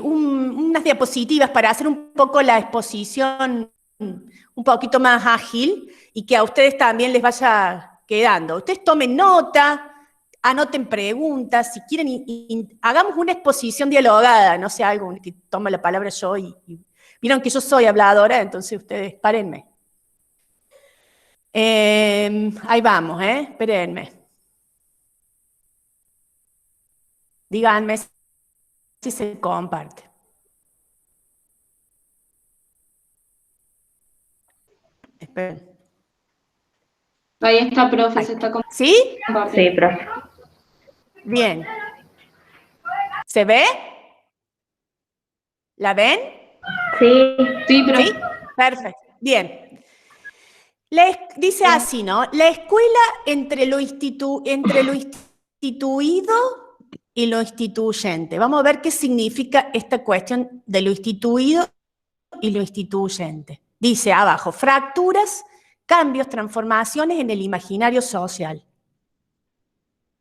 unas diapositivas para hacer un poco la exposición un poquito más ágil y que a ustedes también les vaya quedando. Ustedes tomen nota, anoten preguntas, si quieren, hagamos una exposición dialogada, no sé, algo que tome la palabra yo y vieron que yo soy habladora, entonces ustedes párenme. Ahí vamos, espérenme. Díganme si se comparte. Esperen. Ahí está, profe, se está compartiendo. ¿Sí? Sí, profe. Bien. ¿Se ve? ¿La ven? Sí. Sí, profe. ¿Sí? Perfecto. Bien. Dice así, ¿no? La escuela entre lo instituido y lo instituyente. Vamos a ver qué significa esta cuestión de lo instituido y lo instituyente. Dice abajo, fracturas, cambios, transformaciones en el imaginario social.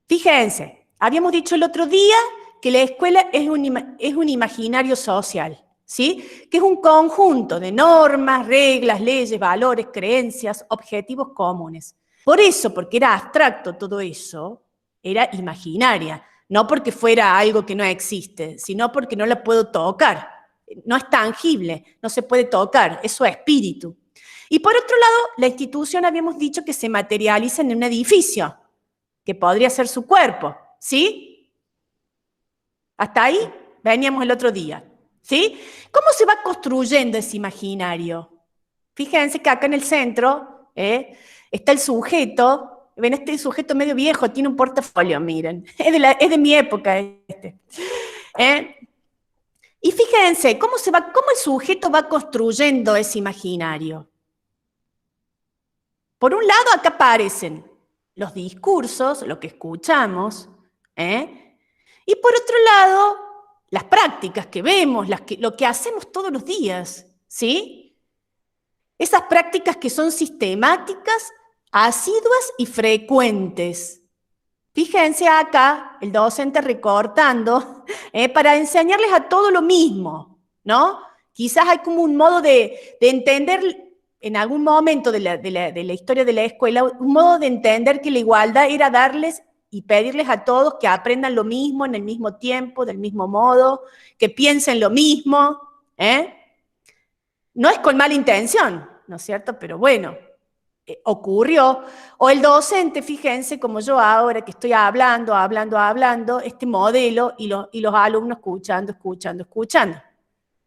Fíjense, habíamos dicho el otro día que la escuela es un imaginario social, ¿sí? Que es un conjunto de normas, reglas, leyes, valores, creencias, objetivos comunes. Por eso, porque era abstracto todo eso, era imaginaria, no porque fuera algo que no existe, sino porque no la puedo tocar. No es tangible, no se puede tocar, es su espíritu. Y por otro lado, la institución habíamos dicho que se materializa en un edificio, que podría ser su cuerpo, ¿sí? Hasta ahí veníamos el otro día, ¿sí? ¿Cómo se va construyendo ese imaginario? Fíjense que acá en el centro está el sujeto, ven, este sujeto medio viejo, tiene un portafolio, miren, es de mi época este. Y fíjense, ¿cómo el sujeto va construyendo ese imaginario? Por un lado, acá aparecen los discursos, lo que escuchamos, y por otro lado, las prácticas que vemos, lo que hacemos todos los días, ¿sí? Esas prácticas que son sistemáticas, asiduas y frecuentes. Fíjense acá, el docente recortando, para enseñarles a todo lo mismo, ¿no? Quizás hay como un modo de entender en algún momento de la historia de la escuela, un modo de entender que la igualdad era darles y pedirles a todos que aprendan lo mismo en el mismo tiempo, del mismo modo, que piensen lo mismo, No es con mala intención, ¿no es cierto? Pero bueno, ocurrió. O el docente, fíjense, como yo ahora que estoy hablando, este modelo y los alumnos escuchando,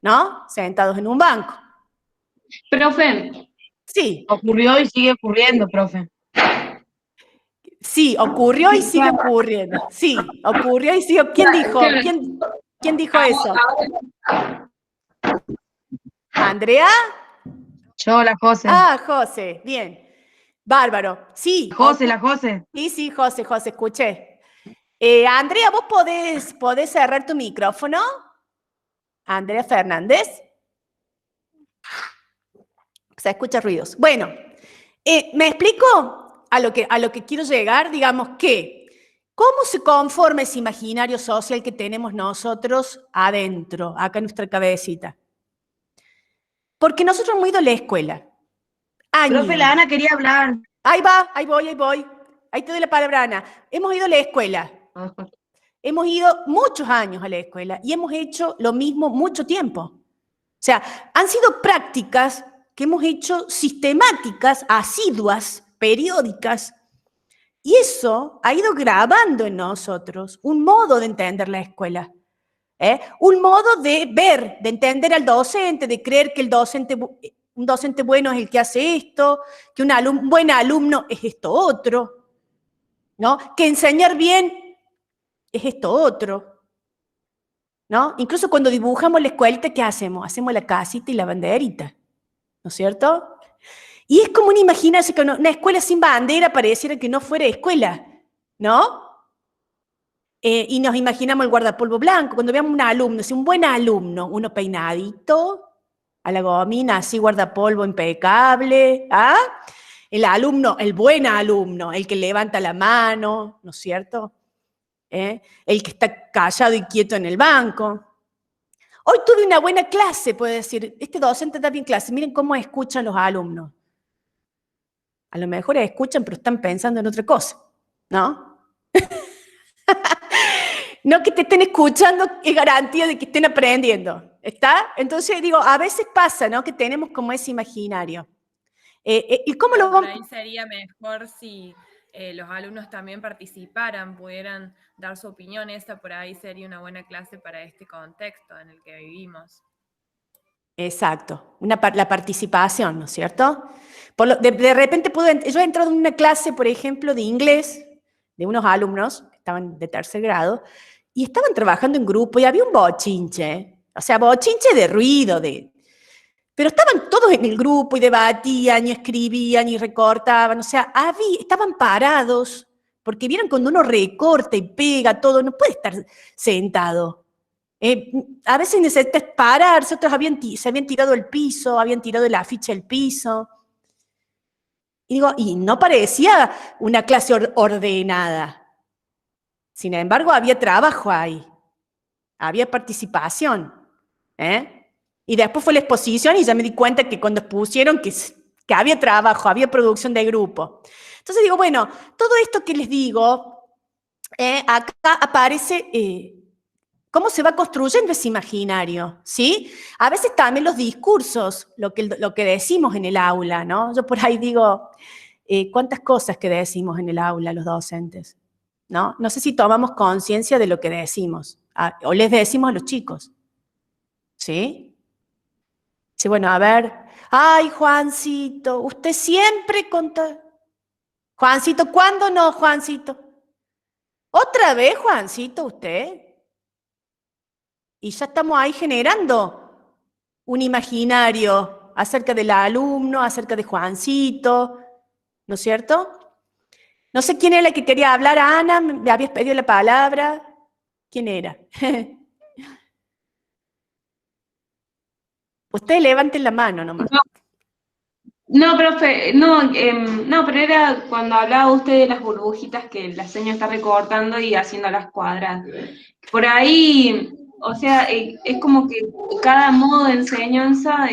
¿no? Sentados en un banco. Profe. Sí. Ocurrió y sigue ocurriendo, profe. Sí, ocurrió y sigue ocurriendo. Sí, ocurrió y sigue. ¿Quién dijo? ¿Quién dijo eso? ¿Andrea? Yo, la José. Ah, José, bien. Bárbaro. Sí. La José. Sí, José, escuché. Andrea, ¿vos podés cerrar tu micrófono? Andrea Fernández. Se escucha ruidos. Bueno, ¿me explico a lo que quiero llegar? Digamos que, ¿cómo se conforma ese imaginario social que tenemos nosotros adentro, acá en nuestra cabecita? Porque nosotros hemos ido a la escuela. Años. Profe, la Ana quería hablar. Ahí va, ahí voy. Ahí te doy la palabra, Ana. Hemos ido a la escuela. Hemos ido muchos años a la escuela y hemos hecho lo mismo mucho tiempo. O sea, han sido prácticas que hemos hecho sistemáticas, asiduas, periódicas, y eso ha ido grabando en nosotros un modo de entender la escuela, un modo de ver, de entender al docente, de creer que un docente bueno es el que hace esto, que un buen alumno es esto otro, ¿no? Que enseñar bien es esto otro, ¿no? Incluso cuando dibujamos la escuelita, ¿qué hacemos? Hacemos la casita y la banderita, ¿no es cierto? Y es como imaginarse que una escuela sin bandera pareciera que no fuera escuela, ¿no? Y nos imaginamos el guardapolvo blanco, cuando veamos un alumno, si un buen alumno, uno peinadito, a la gomina, así guardapolvo impecable, ¿ah? El buen alumno, el que levanta la mano, ¿no es cierto? El que está callado y quieto en el banco. Hoy tuve una buena clase, puede decir, este docente da bien clase, miren cómo escuchan los alumnos. A lo mejor escuchan, pero están pensando en otra cosa, ¿no? No que te estén escuchando es garantía de que estén aprendiendo, ¿está? Entonces digo, a veces pasa, ¿no? Que tenemos como ese imaginario. ¿Y cómo lo Por vamos? ahí sería mejor si los alumnos también participaran, pudieran dar su opinión. Esa por ahí sería una buena clase para este contexto en el que vivimos. Exacto, la participación, ¿no es cierto? De repente yo he entrado en una clase, por ejemplo, de inglés, de unos alumnos que estaban de tercer grado, y estaban trabajando en grupo y había un bochinche, o sea, bochinche de ruido, pero estaban todos en el grupo y debatían y escribían y recortaban, o sea, estaban parados, porque vieron cuando uno recorta y pega todo, no puede estar sentado. A veces necesitas pararse, otros se habían tirado el piso, habían tirado el afiche al piso. Y no parecía una clase ordenada. Sin embargo, había trabajo ahí, había participación. Y después fue la exposición y ya me di cuenta que cuando expusieron que había trabajo, había producción de grupo. Entonces digo, bueno, todo esto que les digo, acá aparece cómo se va construyendo ese imaginario, ¿sí? A veces también los discursos, lo que decimos en el aula, ¿no? Yo por ahí digo, ¿cuántas cosas que decimos en el aula los docentes? ¿No? No sé si tomamos conciencia de lo que decimos, o les decimos a los chicos, ¿sí? Sí, bueno, a ver, ay, Juancito, usted siempre conta. Juancito, ¿cuándo no, Juancito? ¿Otra vez, Juancito, usted? Y ya estamos ahí generando un imaginario acerca del alumno, acerca de Juancito, ¿no es cierto? No sé quién era la que quería hablar, Ana, me habías pedido la palabra. ¿Quién era? Ustedes levanten la mano nomás. No, profe, no, pero era cuando hablaba usted de las burbujitas que la señora está recortando y haciendo las cuadras. Por ahí, o sea, es como que cada modo de enseñanza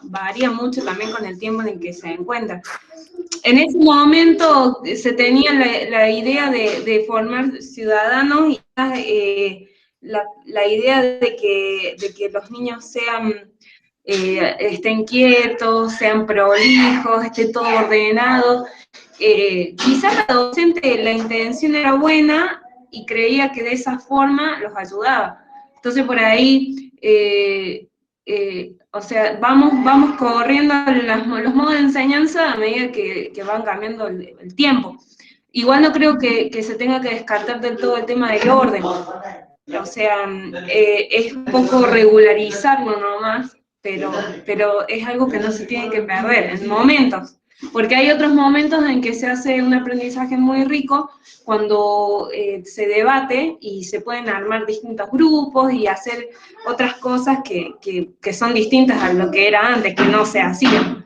varía mucho también con el tiempo en el que se encuentra. En ese momento se tenía la idea de formar ciudadanos y la idea de que los niños estén quietos, sean prolijos, esté todo ordenado. Quizás la docente, la intención era buena y creía que de esa forma los ayudaba. Entonces por ahí, o sea, vamos corriendo los modos de enseñanza a medida que van cambiando el tiempo. Igual no creo que se tenga que descartar del todo el tema del orden. O sea, es un poco regularizarlo nomás, pero es algo que no se tiene que perder en momentos, porque hay otros momentos en que se hace un aprendizaje muy rico cuando se debate y se pueden armar distintos grupos y hacer otras cosas que son distintas a lo que era antes, que no se hacía.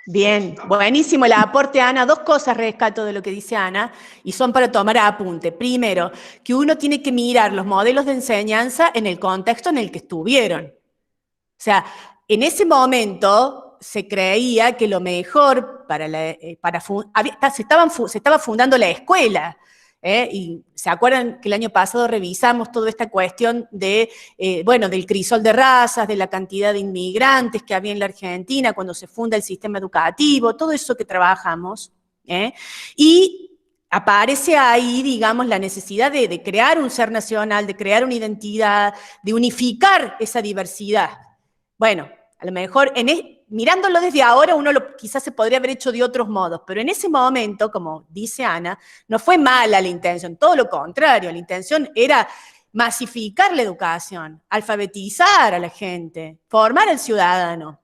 Bien, buenísimo el aporte, Ana. Dos cosas rescato de lo que dice Ana y son para tomar apunte. Primero, que uno tiene que mirar los modelos de enseñanza en el contexto en el que estuvieron. O sea, en ese momento se creía que lo mejor se estaba fundando la escuela. Y se acuerdan que el año pasado revisamos toda esta cuestión del crisol de razas, de la cantidad de inmigrantes que había en la Argentina cuando se funda el sistema educativo, todo eso que trabajamos. Y aparece ahí, digamos, la necesidad de crear un ser nacional, de crear una identidad, de unificar esa diversidad. Bueno, a lo mejor mirándolo desde ahora uno quizás se podría haber hecho de otros modos, pero en ese momento, como dice Ana, no fue mala la intención, todo lo contrario, la intención era masificar la educación, alfabetizar a la gente, formar al ciudadano.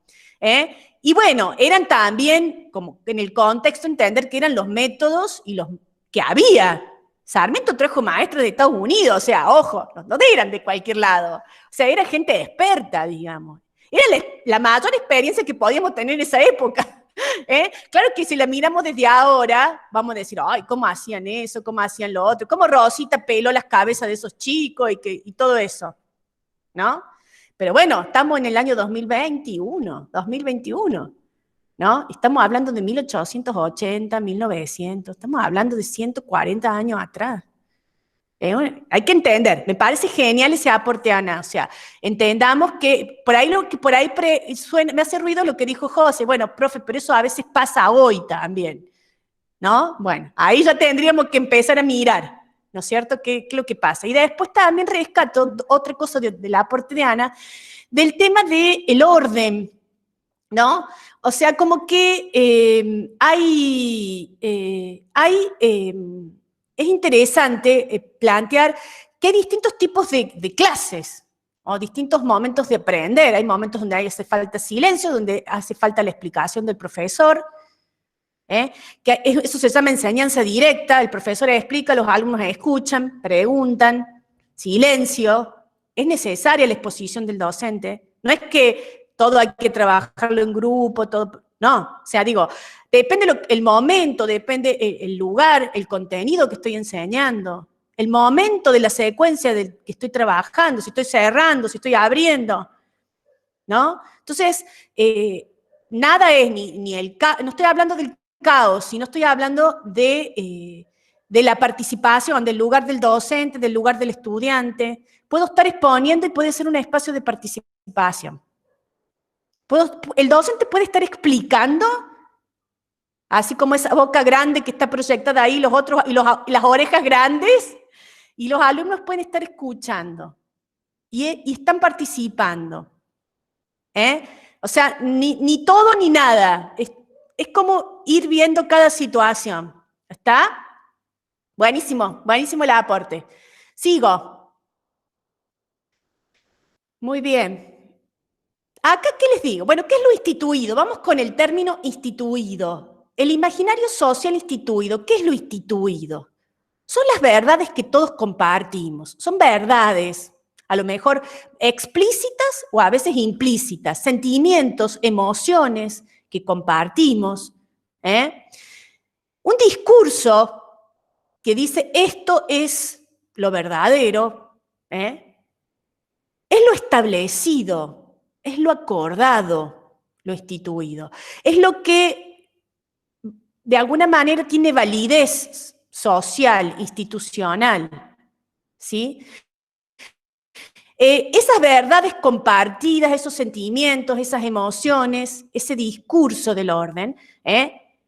Y bueno, eran también, como en el contexto, entender que eran los métodos y los que había. Sarmiento trajo maestros de Estados Unidos, o sea, ojo, no eran de cualquier lado, o sea, era gente experta, digamos. Era la mayor experiencia que podíamos tener en esa época. Claro que si la miramos desde ahora, vamos a decir, ay, ¿cómo hacían eso? ¿Cómo hacían lo otro? ¿Cómo Rosita peló las cabezas de esos chicos y todo eso? ¿no? Pero bueno, estamos en el año 2021, ¿no? Estamos hablando de 1880, 1900, estamos hablando de 140 años atrás. Hay que entender, me parece genial ese aporte, Ana, o sea, entendamos que por ahí me hace ruido lo que dijo José, bueno, profe, pero eso a veces pasa hoy también, ¿no? Bueno, ahí ya tendríamos que empezar a mirar, ¿no es cierto?, qué es lo que pasa. Y después también rescato otra cosa del aporte de Ana, del tema del orden, ¿no? O sea, como que es interesante plantear que hay distintos tipos de clases, o distintos momentos de aprender. Hay momentos donde hace falta silencio, donde hace falta la explicación del profesor, que eso se llama enseñanza directa, el profesor explica, los alumnos escuchan, preguntan, silencio, es necesaria la exposición del docente, no es que todo hay que trabajarlo en grupo, todo, no, o sea, digo, depende el momento, depende el lugar, el contenido que estoy enseñando, el momento de la secuencia que estoy trabajando, si estoy cerrando, si estoy abriendo, ¿no? Entonces, nada es no estoy hablando del caos, sino estoy hablando de la participación, del lugar del docente, del lugar del estudiante. Puedo estar exponiendo y puede ser un espacio de participación. El docente puede estar explicando, así como esa boca grande que está proyectada ahí, y las orejas grandes, y los alumnos pueden estar escuchando, y están participando. O sea, ni todo ni nada. Es como ir viendo cada situación. ¿Está? Buenísimo, buenísimo el aporte. Sigo. Muy bien. Acá, ¿qué les digo? Bueno, ¿qué es lo instituido? Vamos con el término instituido. El imaginario social instituido. ¿Qué es lo instituido? Son las verdades que todos compartimos. Son verdades, a lo mejor explícitas o a veces implícitas. Sentimientos, emociones que compartimos. Un discurso que dice esto es lo verdadero, es lo establecido, es lo acordado, lo instituido. Es lo que de alguna manera tiene validez social, institucional, ¿sí? Esas verdades compartidas, esos sentimientos, esas emociones, ese discurso del orden,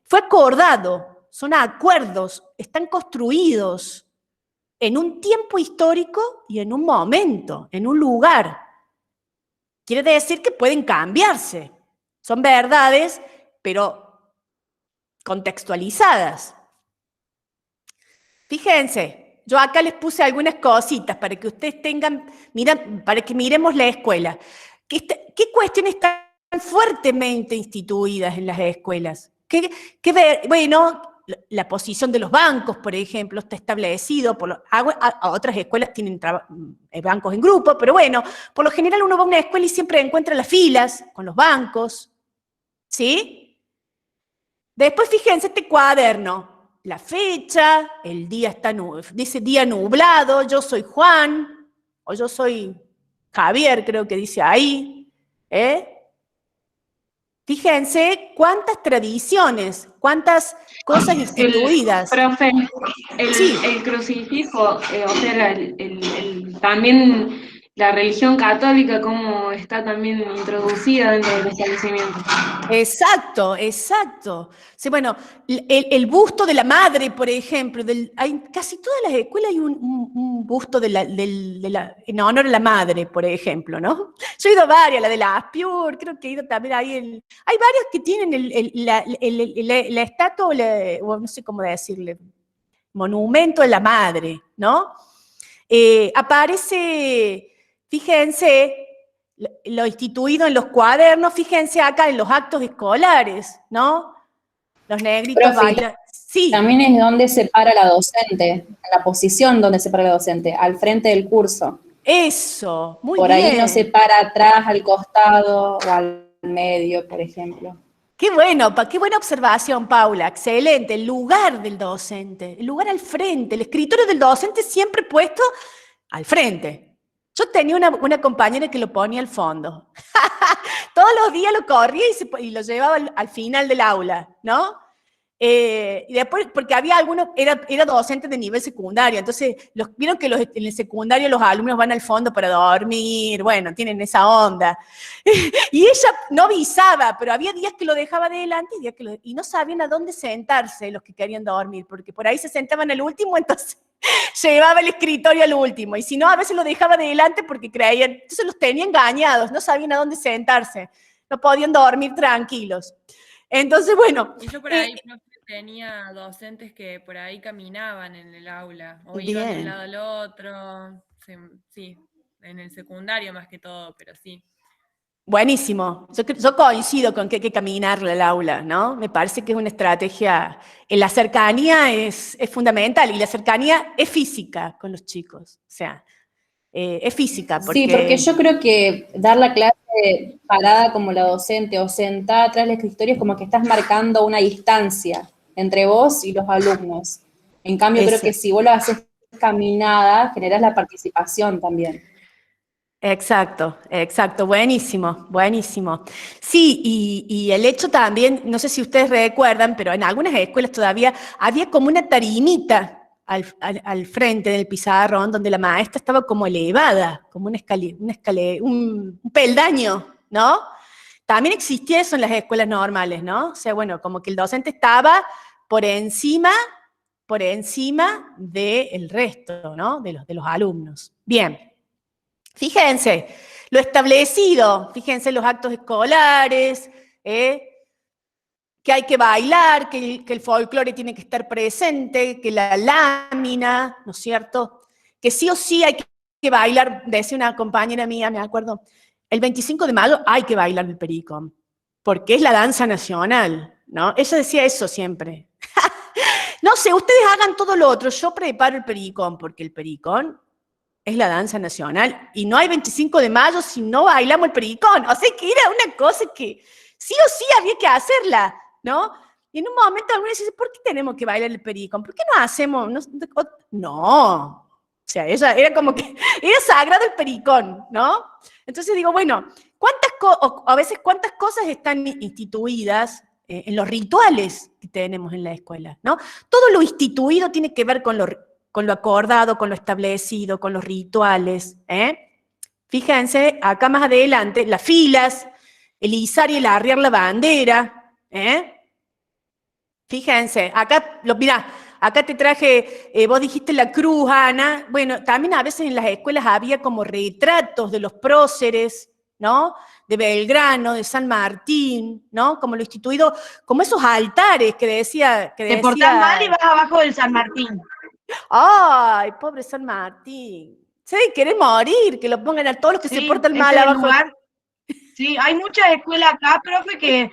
fue acordado, son acuerdos, están construidos en un tiempo histórico y en un momento, en un lugar. Quiere decir que pueden cambiarse. Son verdades, pero contextualizadas. Fíjense, yo acá les puse algunas cositas para que ustedes tengan, para que miremos la escuela. ¿Qué cuestiones están fuertemente instituidas en las escuelas? Bueno, la posición de los bancos, por ejemplo, está establecido, a otras escuelas tienen bancos en grupo, pero bueno, por lo general uno va a una escuela y siempre encuentra las filas con los bancos, ¿sí? Después fíjense este cuaderno, la fecha, el día dice día nublado, yo soy Juan, o yo soy Javier, creo que dice ahí, Fíjense cuántas tradiciones, cuántas cosas instituidas. Profe, Sí. el crucifijo, o sea, también la religión católica, cómo está también introducida dentro del establecimiento. Exacto, exacto. Sí, bueno, el busto de la madre, por ejemplo, hay casi todas las escuelas hay un busto en honor a la madre, por ejemplo, ¿no? Yo he ido a varias, la de la Aspiur, creo que he ido también ahí. Hay varios que tienen la estatua, o no sé cómo decirle, monumento de la madre, ¿no? Aparece, fíjense, lo instituido en los cuadernos, fíjense acá en los actos escolares, ¿no? Los negritos Profe, bailan. Sí. También es donde se para la docente, en la posición donde se para la docente, al frente del curso. Eso, muy Por bien. ahí no se para atrás, al costado o al medio, por ejemplo. Qué bueno, qué buena observación, Paula, excelente. El lugar del docente, el lugar al frente, el escritorio del docente siempre puesto al frente. Yo tenía una compañera que lo ponía al fondo. Todos los días lo corría y lo llevaba al final del aula, ¿no? Y después, porque había algunos, era docente de nivel secundario, entonces vieron que en el secundario los alumnos van al fondo para dormir, bueno, tienen esa onda. Y ella no avisaba, pero había días que lo dejaba adelante y días y no sabían a dónde sentarse los que querían dormir, porque por ahí se sentaban al último, entonces llevaba el escritorio al último, y si no, a veces lo dejaba adelante porque creían, entonces los tenía engañados, no sabían a dónde sentarse, no podían dormir tranquilos. Entonces, bueno. Y yo por ahí, profe, tenía docentes que por ahí caminaban en el aula, o iban de un lado al otro, sí, en el secundario más que todo, pero sí. Buenísimo. Yo coincido con que hay que caminarle al aula, ¿no? Me parece que es una estrategia, la cercanía es fundamental, y la cercanía es física con los chicos, o sea, es física. Sí, porque yo creo que dar la clase parada como la docente o sentada atrás del escritorio es como que estás marcando una distancia entre vos y los alumnos. En cambio, creo que si vos lo haces caminada, generás la participación también. Exacto, buenísimo, buenísimo. Sí, y el hecho también, no sé si ustedes recuerdan, pero en algunas escuelas todavía había como una tarimita al frente del pizarrón, donde la maestra estaba como elevada, como un peldaño, ¿no? También existía eso en las escuelas normales, ¿no? O sea, bueno, como que el docente estaba por encima del resto, ¿no? De los alumnos. Bien. Fíjense, lo establecido, fíjense los actos escolares, que hay que bailar, que el folclore tiene que estar presente, que la lámina, ¿no es cierto? Que sí o sí hay que bailar, decía una compañera mía, me acuerdo, el 25 de mayo hay que bailar el pericón, porque es la danza nacional, ¿no? Ella decía eso siempre. No sé, ustedes hagan todo lo otro, yo preparo el pericón, porque el pericón es la danza nacional, y no hay 25 de mayo si no bailamos el pericón. O sea, que era una cosa que sí o sí había que hacerla, ¿no? Y en un momento algunos dicen, ¿por qué tenemos que bailar el pericón? ¿Por qué no hacemos? No. O sea, ella era como que, era sagrado el pericón, ¿no? Entonces digo, bueno, a veces cuántas cosas están instituidas en los rituales que tenemos en la escuela, ¿no? Todo lo instituido tiene que ver con lo acordado, con lo establecido, con los rituales. Fíjense, acá más adelante, las filas, el izar y el arriar la bandera. Fíjense, mirá, acá te traje, vos dijiste la cruz, Ana. Bueno, también a veces en las escuelas había como retratos de los próceres, ¿no? De Belgrano, de San Martín, ¿no? Como lo instituido, como esos altares que decía... Te portás mal y vas abajo del San Martín. ¡Ay, pobre San Martín! Se debe querer morir, que lo pongan a todos los que se portan mal abajo. Sí, hay muchas escuelas acá, profe, que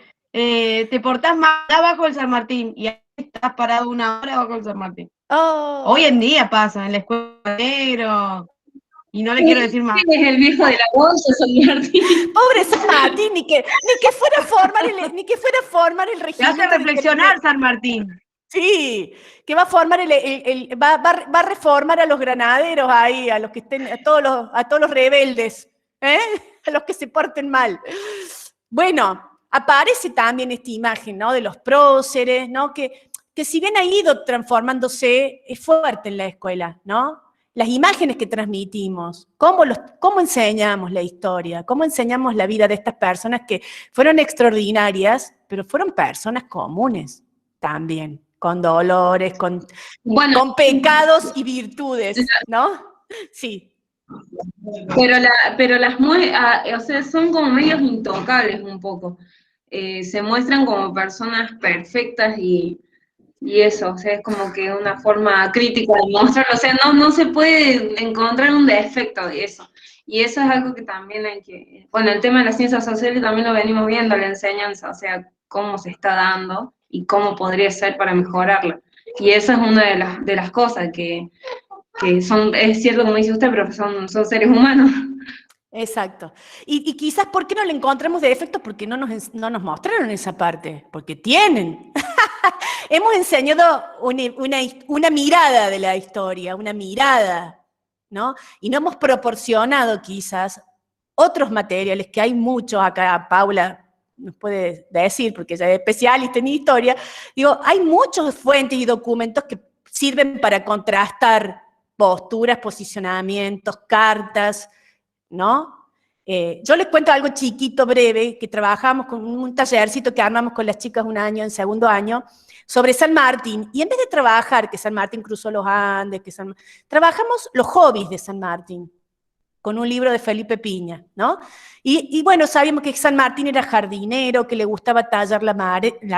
te portás mal abajo del San Martín y ahí estás parado 1 hora abajo del San Martín. Oh. Hoy en día pasa, en la escuela negro, y no le quiero decir más. ¿Quién es el viejo de la bolsa, San Martín? Pobre San Martín, ni que fuera a formar el Te regimiento. hace reflexionar, San Martín. Sí, que va a formar va a reformar a los granaderos ahí, a los que estén, a todos los rebeldes, a los que se porten mal. Bueno, aparece también esta imagen, ¿no? De los próceres, ¿no? Que si bien ha ido transformándose, es fuerte en la escuela, ¿no? Las imágenes que transmitimos, cómo enseñamos la historia, cómo enseñamos la vida de estas personas que fueron extraordinarias, pero fueron personas comunes también, con dolores, con pecados y virtudes, ¿no? Sí. Pero o sea, son como medios intocables un poco. Se muestran como personas perfectas y eso, o sea, es como que una forma crítica de mostrarlo, o sea, no se puede encontrar un defecto de eso. Y eso es algo que también hay que, bueno, el tema de las ciencias sociales también lo venimos viendo, la enseñanza, o sea, cómo se está dando y cómo podría ser para mejorarla. Y esa es una de las cosas que son, es cierto como dice usted, pero son seres humanos. Exacto. Y quizás, ¿por qué no le encontramos defectos? Porque no nos mostraron esa parte, porque tienen. Hemos enseñado una mirada de la historia, una mirada, ¿no? Y no hemos proporcionado quizás otros materiales, que hay muchos acá, Paula nos puede decir, porque ella es especialista en historia, digo, hay muchas fuentes y documentos que sirven para contrastar posturas, posicionamientos, cartas, ¿no? Yo les cuento algo chiquito, breve, que trabajamos con un tallercito que armamos con las chicas un año, en segundo año, sobre San Martín, y en vez de trabajar que San Martín cruzó los Andes, trabajamos los hobbies de San Martín, con un libro de Felipe Piña, ¿no? Y bueno, sabíamos que San Martín era jardinero, que le gustaba tallar la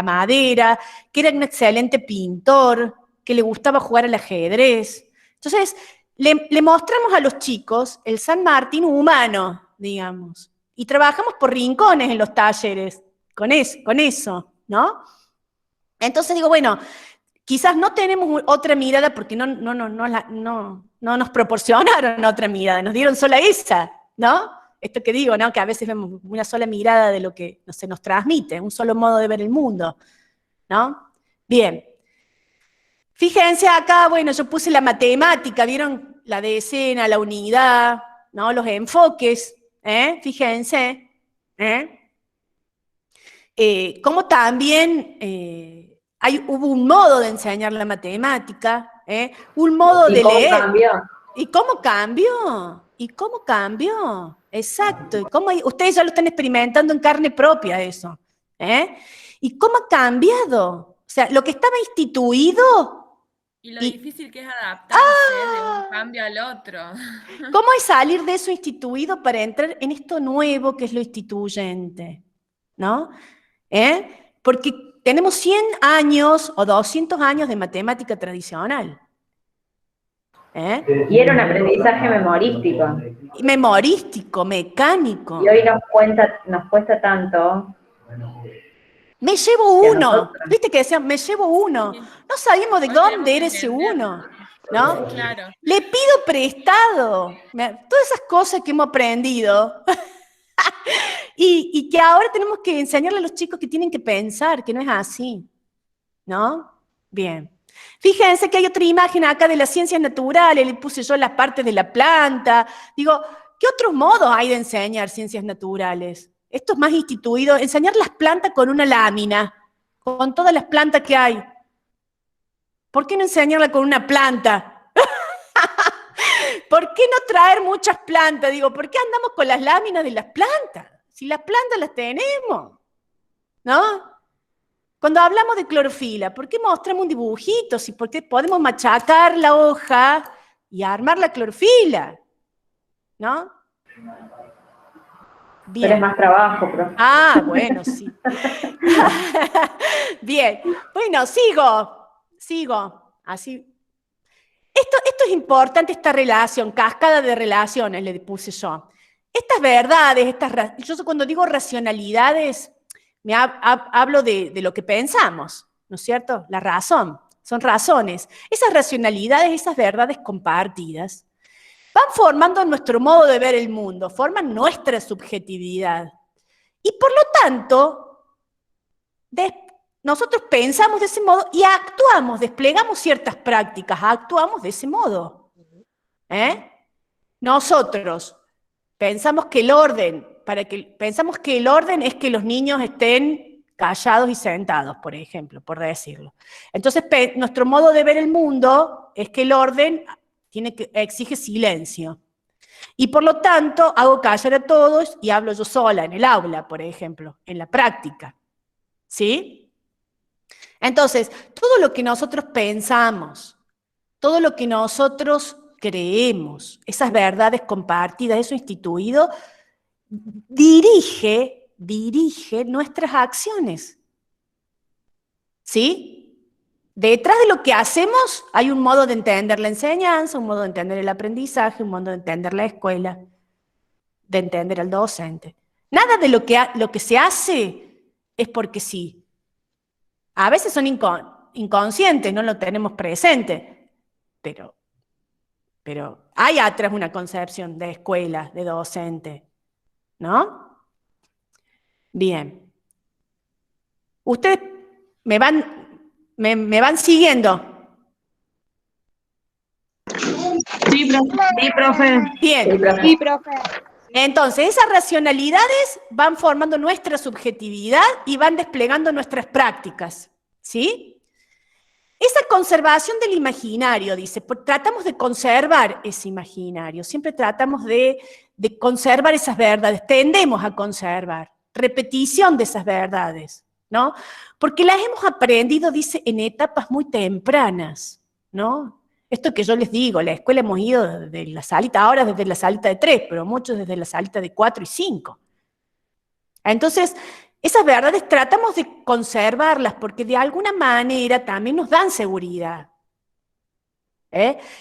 madera, que era un excelente pintor, que le gustaba jugar al ajedrez. Entonces, le mostramos a los chicos el San Martín humano, digamos, y trabajamos por rincones en los talleres, con eso, ¿no? Entonces digo, bueno, quizás no tenemos otra mirada porque no nos proporcionaron otra mirada, nos dieron sola esa, ¿no? Esto que digo, ¿no? Que a veces vemos una sola mirada de lo que se nos transmite, un solo modo de ver el mundo, ¿no? Bien. Fíjense acá, bueno, yo puse la matemática, ¿vieron? La decena, la unidad, ¿no? Los enfoques, fíjense, cómo también hubo un modo de enseñar la matemática, un modo de leer. Cambió? ¿Y cómo cambió? ¿Y cómo cambió? Exacto. Ustedes ya lo están experimentando en carne propia eso. ¿Y cómo ha cambiado? O sea, lo que estaba instituido... Y lo difícil que es adaptarse de un cambio al otro. ¿Cómo es salir de eso instituido para entrar en esto nuevo que es lo instituyente? ¿No? Porque tenemos 100 años o 200 años de matemática tradicional. Y era un aprendizaje memorístico. Memorístico, mecánico. Y hoy nos cuesta tanto. Me llevo uno. ¿Viste que decían, me llevo uno? No sabíamos de dónde era ese uno, ¿no? Claro. Le pido prestado. Todas esas cosas que hemos aprendido y que ahora tenemos que enseñarle a los chicos que tienen que pensar, que no es así, ¿no? Bien. Fíjense que hay otra imagen acá de las ciencias naturales, le puse yo las partes de la planta. Digo, ¿qué otros modos hay de enseñar ciencias naturales? Esto es más instituido, enseñar las plantas con una lámina, con todas las plantas que hay. ¿Por qué no enseñarla con una planta? ¿Por qué no traer muchas plantas? Digo, ¿por qué andamos con las láminas de las plantas? Si las plantas las tenemos, ¿no? Cuando hablamos de clorofila, ¿por qué mostramos un dibujito? Si por qué podemos machacar la hoja y armar la clorofila, ¿no? Bien. Pero es más trabajo, profe. Ah, bueno, sí. Bien. Bueno, sigo. Así. Esto es importante, esta relación, cascada de relaciones, le puse yo. Estas verdades, yo cuando digo racionalidades, hablo de lo que pensamos, ¿no es cierto? La razón, son razones. Esas racionalidades, esas verdades compartidas, van formando nuestro modo de ver el mundo, forman nuestra subjetividad. Y por lo tanto, nosotros pensamos de ese modo y actuamos, desplegamos ciertas prácticas, actuamos de ese modo. Nosotros pensamos que el orden es que los niños estén callados y sentados, por ejemplo, por decirlo. Entonces, nuestro modo de ver el mundo es que el orden exige silencio. Y por lo tanto, hago callar a todos y hablo yo sola en el aula, por ejemplo, en la práctica. ¿Sí? Entonces, todo lo que nosotros pensamos, todo lo que nosotros creemos, esas verdades compartidas, eso instituido, dirige nuestras acciones. ¿Sí? Detrás de lo que hacemos hay un modo de entender la enseñanza, un modo de entender el aprendizaje, un modo de entender la escuela, de entender al docente. Nada de lo que se hace es porque sí. A veces son inconscientes, no lo tenemos presente, pero hay atrás una concepción de escuela, de docente, ¿no? Bien. Ustedes me van siguiendo. Sí, profe. Bien. Sí, profe. Sí, profe. Entonces, esas racionalidades van formando nuestra subjetividad y van desplegando nuestras prácticas, ¿sí? Esa conservación del imaginario, dice, tratamos de conservar ese imaginario, siempre tratamos de conservar esas verdades, tendemos a conservar, repetición de esas verdades, ¿no? Porque las hemos aprendido, dice, en etapas muy tempranas, ¿no? Esto que yo les digo, la escuela hemos ido desde la salita, ahora desde la salita de 3, pero muchos desde la salita de 4 y 5. Entonces, esas verdades tratamos de conservarlas porque de alguna manera también nos dan seguridad.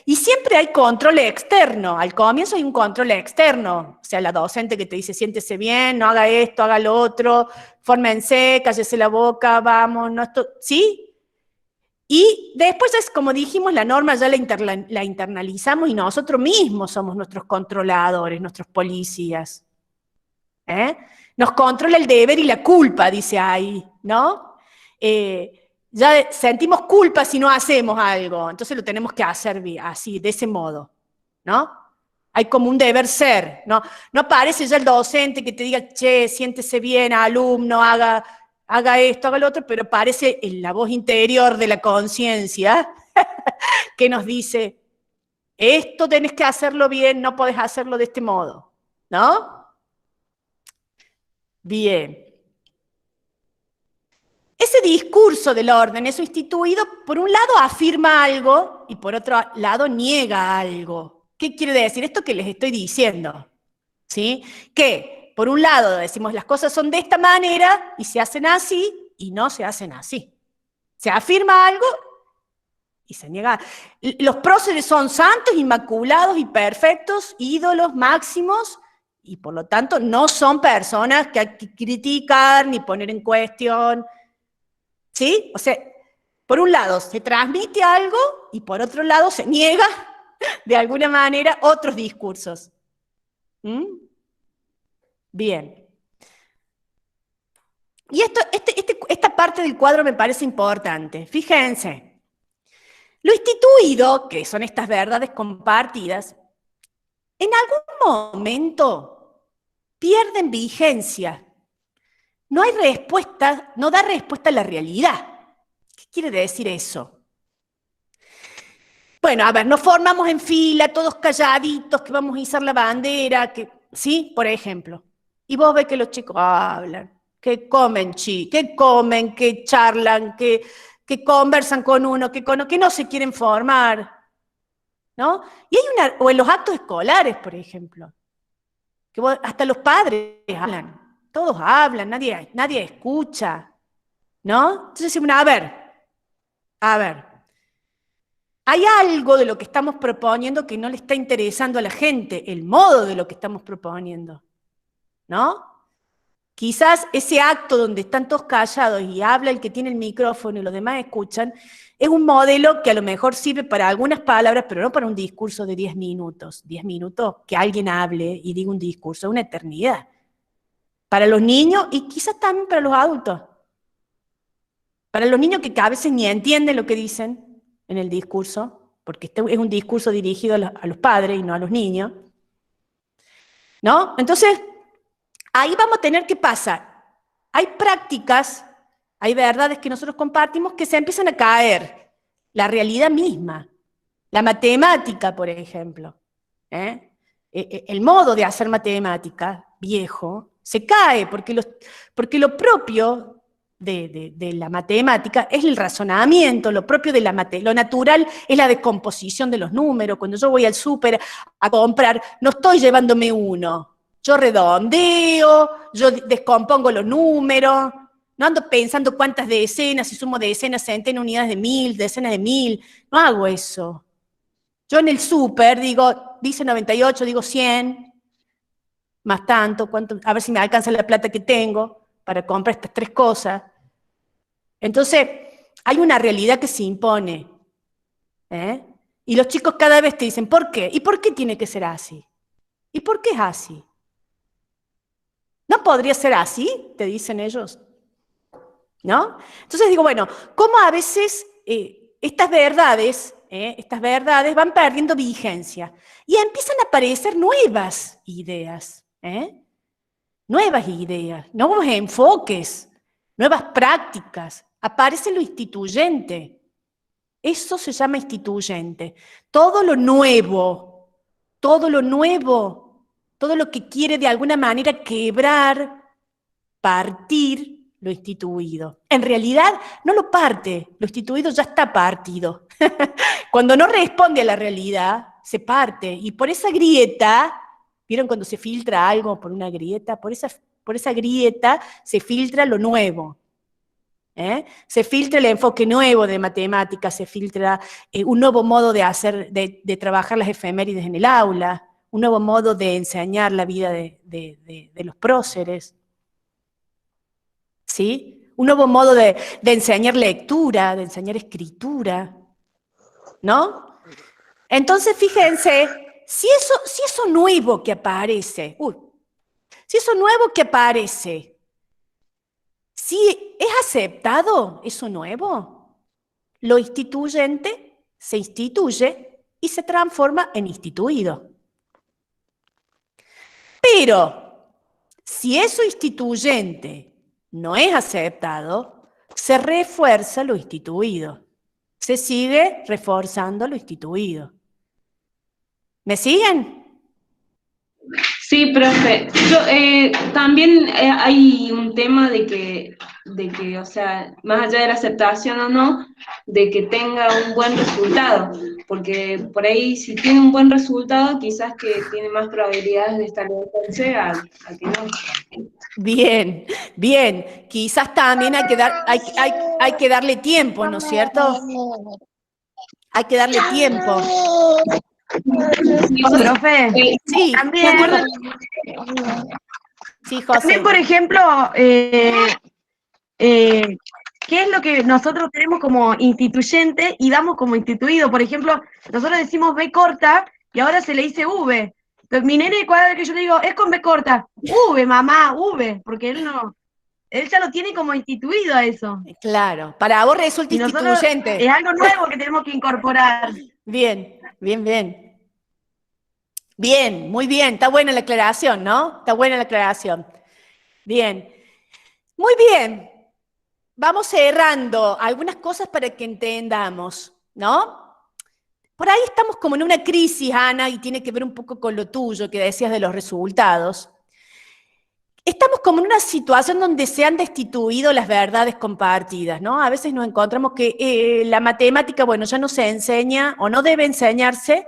Y siempre hay control externo, al comienzo hay un control externo, o sea, la docente que te dice, siéntese bien, no haga esto, haga lo otro, fórmense, cállese la boca, vamos, no esto, ¿sí? Y después es como dijimos, la norma ya la internalizamos y nosotros mismos somos nuestros controladores, nuestros policías. Nos controla el deber y la culpa, dice ahí, ¿no? Ya sentimos culpa si no hacemos algo, entonces lo tenemos que hacer así, de ese modo, ¿no? Hay como un deber ser, ¿no? No aparece ya el docente que te diga, che, siéntese bien, alumno, haga esto, haga lo otro, pero aparece en la voz interior de la conciencia que nos dice, esto tenés que hacerlo bien, no podés hacerlo de este modo, ¿no? Bien. Ese discurso del orden, eso instituido, por un lado afirma algo y por otro lado niega algo. ¿Qué quiere decir? Esto que les estoy diciendo, ¿sí? Que, por un lado, decimos las cosas son de esta manera y se hacen así y no se hacen así. Se afirma algo y se niega. Los próceres son santos, inmaculados y perfectos, ídolos máximos, y por lo tanto no son personas que hay que criticar ni poner en cuestión. ¿Sí? O sea, por un lado se transmite algo y por otro lado se niega de alguna manera otros discursos. Bien. Y esta parte del cuadro me parece importante. Fíjense, lo instituido, que son estas verdades compartidas, en algún momento pierden vigencia. No hay respuesta, no da respuesta a la realidad. ¿Qué quiere decir eso? Bueno, a ver, nos formamos en fila, todos calladitos, que vamos a izar la bandera, ¿sí? Por ejemplo. Y vos ves que los chicos hablan, que comen que charlan, que conversan con uno, que no se quieren formar, ¿no? Y hay o en los actos escolares, por ejemplo, que hasta los padres hablan. Todos hablan, nadie escucha, ¿no? Entonces decimos, a ver, hay algo de lo que estamos proponiendo que no le está interesando a la gente, el modo de lo que estamos proponiendo, ¿no? Quizás ese acto donde están todos callados y habla el que tiene el micrófono y los demás escuchan, es un modelo que a lo mejor sirve para algunas palabras, pero no para un discurso de 10 minutos. 10 minutos que alguien hable y diga un discurso, una eternidad. Para los niños y quizás también para los adultos. Para los niños que a veces ni entienden lo que dicen en el discurso, porque este es un discurso dirigido a los padres y no a los niños. ¿No? Entonces, ahí vamos a tener que pasar. Hay prácticas, hay verdades que nosotros compartimos que se empiezan a caer. La realidad misma. La matemática, por ejemplo. El modo de hacer matemática, viejo, se cae, porque lo propio de la matemática es el razonamiento, lo propio de lo natural es la descomposición de los números. Cuando yo voy al súper a comprar, no estoy llevándome uno, yo redondeo, yo descompongo los números, no ando pensando cuántas decenas, si sumo decenas, centenas, unidades de 1000, decenas de 1000, no hago eso. Yo en el súper digo, dice 98, digo 100, más tanto, a ver si me alcanza la plata que tengo para comprar estas 3 cosas. Entonces, hay una realidad que se impone. Y los chicos cada vez te dicen, ¿por qué? ¿Y por qué tiene que ser así? ¿Y por qué es así? ¿No podría ser así? Te dicen ellos. ¿No? Entonces digo, bueno, ¿cómo a veces estas verdades estas verdades van perdiendo vigencia y empiezan a aparecer nuevas ideas, nuevos enfoques, nuevas prácticas. Aparece lo instituyente. Eso se llama instituyente. Todo lo nuevo, todo lo que quiere de alguna manera quebrar, partir lo instituido. En realidad no lo parte, lo instituido ya está partido. Cuando no responde a la realidad, se parte. Y por esa grieta, ¿vieron cuando se filtra algo por una grieta? Por esa grieta se filtra lo nuevo. Se filtra el enfoque nuevo de matemáticas, se filtra un nuevo modo de trabajar las efemérides en el aula, un nuevo modo de enseñar la vida de los próceres, ¿sí? Un nuevo modo de enseñar lectura, de enseñar escritura, ¿no? Entonces, fíjense, si eso nuevo que aparece, si es aceptado eso nuevo, lo instituyente se instituye y se transforma en instituido. Pero, si eso instituyente no es aceptado, se refuerza lo instituido. Se sigue reforzando lo instituido. ¿Me siguen? Sí, profe. También hay un tema de que, o sea, más allá de la aceptación o no, de que tenga un buen resultado, porque por ahí si tiene un buen resultado, quizás que tiene más probabilidades de establecerse a que no. Bien, bien. Quizás también hay que darle tiempo, ¿no es cierto? Hay que darle tiempo. Profe, Sí, también, sí, José. también, por ejemplo, ¿qué es lo que nosotros tenemos como instituyente y damos como instituido? Por ejemplo, nosotros decimos B corta y ahora se le dice V. Entonces, mi nene, cada vez que yo le digo, es con B corta, V, mamá, V, porque él ya lo tiene como instituido a eso. Claro, para vos resulta Y nosotros instituyente. es algo nuevo que tenemos que incorporar. Bien, bien, bien. Bien, muy bien, está buena la aclaración, ¿no? Está buena la aclaración. Bien, muy bien. Vamos cerrando algunas cosas para que entendamos, ¿no? Por ahí estamos como en una crisis, Ana, y tiene que ver un poco con lo tuyo que decías de los resultados. Estamos como en una situación donde se han destituido las verdades compartidas, ¿no? A veces nos encontramos que la matemática, bueno, ya no se enseña o no debe enseñarse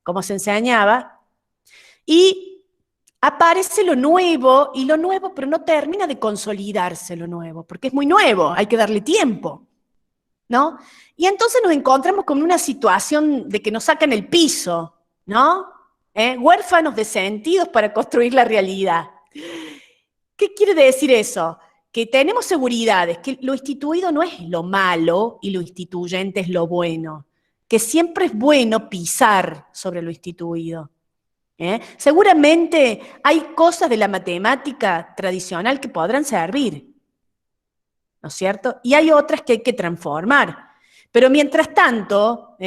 como se enseñaba, y aparece lo nuevo, y lo nuevo, pero no termina de consolidarse lo nuevo, porque es muy nuevo, hay que darle tiempo, ¿no? Y entonces nos encontramos con una situación de que nos sacan el piso, ¿no? Huérfanos de sentidos para construir la realidad. ¿Qué quiere decir eso? Que tenemos seguridades, que lo instituido no es lo malo y lo instituyente es lo bueno, que siempre es bueno pisar sobre lo instituido. Seguramente hay cosas de la matemática tradicional que podrán servir, ¿no es cierto? Y hay otras que hay que transformar. Pero mientras tanto,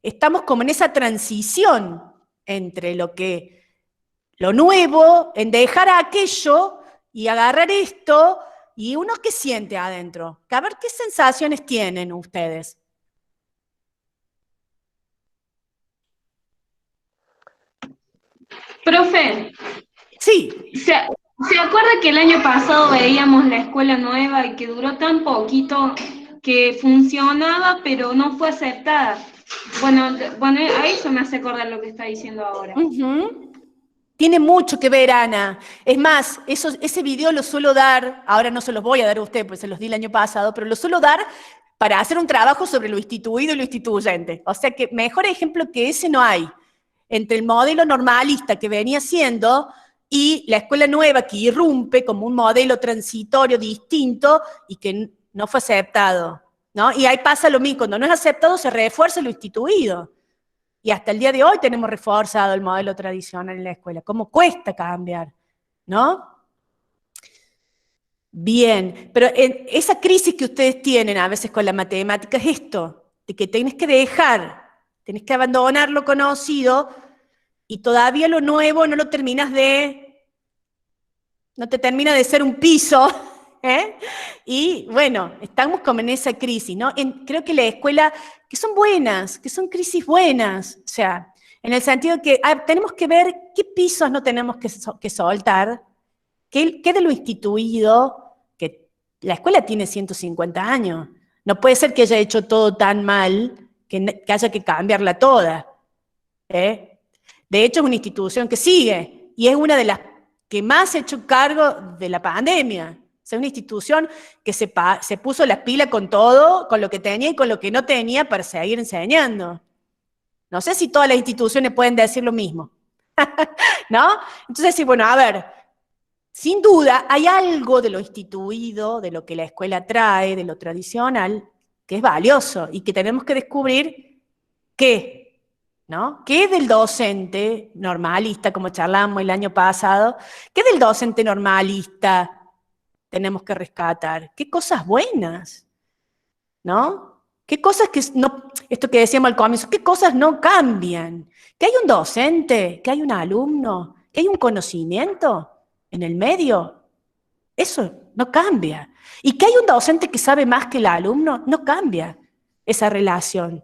estamos como en esa transición entre lo nuevo, en dejar aquello y agarrar esto, y uno ¿qué siente adentro? A ver qué sensaciones tienen ustedes. Profe, Sí. ¿se acuerda que el año pasado veíamos la escuela nueva y que duró tan poquito que funcionaba pero no fue aceptada? Bueno, a eso me hace acordar lo que está diciendo ahora. Tiene mucho que ver, Ana. Es más, ese video lo suelo dar, ahora no se los voy a dar a usted, pues se los di el año pasado, pero lo suelo dar para hacer un trabajo sobre lo instituido y lo instituyente. O sea que mejor ejemplo que ese no hay. Entre el modelo normalista que venía siendo y la escuela nueva que irrumpe como un modelo transitorio distinto y que no fue aceptado, ¿no? Y ahí pasa lo mismo, cuando no es aceptado se refuerza lo instituido. Y hasta el día de hoy tenemos reforzado el modelo tradicional en la escuela. ¿Cómo cuesta cambiar? ¿No? Bien, pero esa crisis que ustedes tienen a veces con la matemática es esto, de que tienes que dejar tenés que abandonar lo conocido y todavía lo nuevo no lo terminas no te termina de ser un piso, ¿eh? Y bueno, estamos como en esa crisis, ¿no? Creo que la escuela, que son buenas, que son crisis buenas, o sea, en el sentido que tenemos que ver qué pisos no tenemos que soltar, qué de lo instituido, que la escuela tiene 150 años, no puede ser que haya hecho todo tan mal que haya que cambiarla toda, ¿eh? De hecho, es una institución que sigue, y es una de las que más se ha hecho cargo de la pandemia. O sea, una institución que se puso las pilas con todo, con lo que tenía y con lo que no tenía para seguir enseñando. No sé si todas las instituciones pueden decir lo mismo, ¿no? Entonces, sí, bueno, a ver, sin duda hay algo de lo instituido, de lo que la escuela trae, de lo tradicional, que es valioso y que tenemos que descubrir qué, ¿no? ¿Qué del docente normalista, como charlamos el año pasado? ¿Qué del docente normalista tenemos que rescatar? ¿Qué cosas buenas? ¿No? ¿Qué cosas que no, esto que decíamos al comienzo, qué cosas no cambian? ¿Que hay un docente? ¿Que hay un alumno? ¿Que hay un conocimiento en el medio? Eso no cambia. ¿Y que hay un docente que sabe más que el alumno? No cambia esa relación.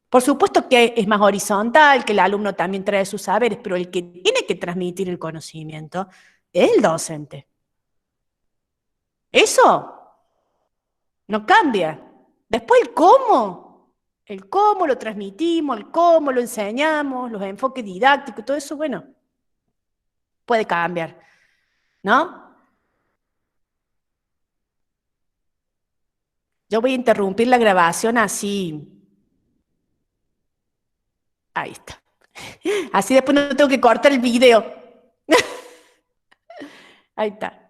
Por supuesto que es más horizontal, que el alumno también trae sus saberes, pero el que tiene que transmitir el conocimiento es el docente. Eso no cambia. Después el cómo lo transmitimos, el cómo lo enseñamos, los enfoques didácticos, todo eso, bueno, puede cambiar, ¿no? Yo voy a interrumpir la grabación así. Ahí está. Así después no tengo que cortar el video. Ahí está.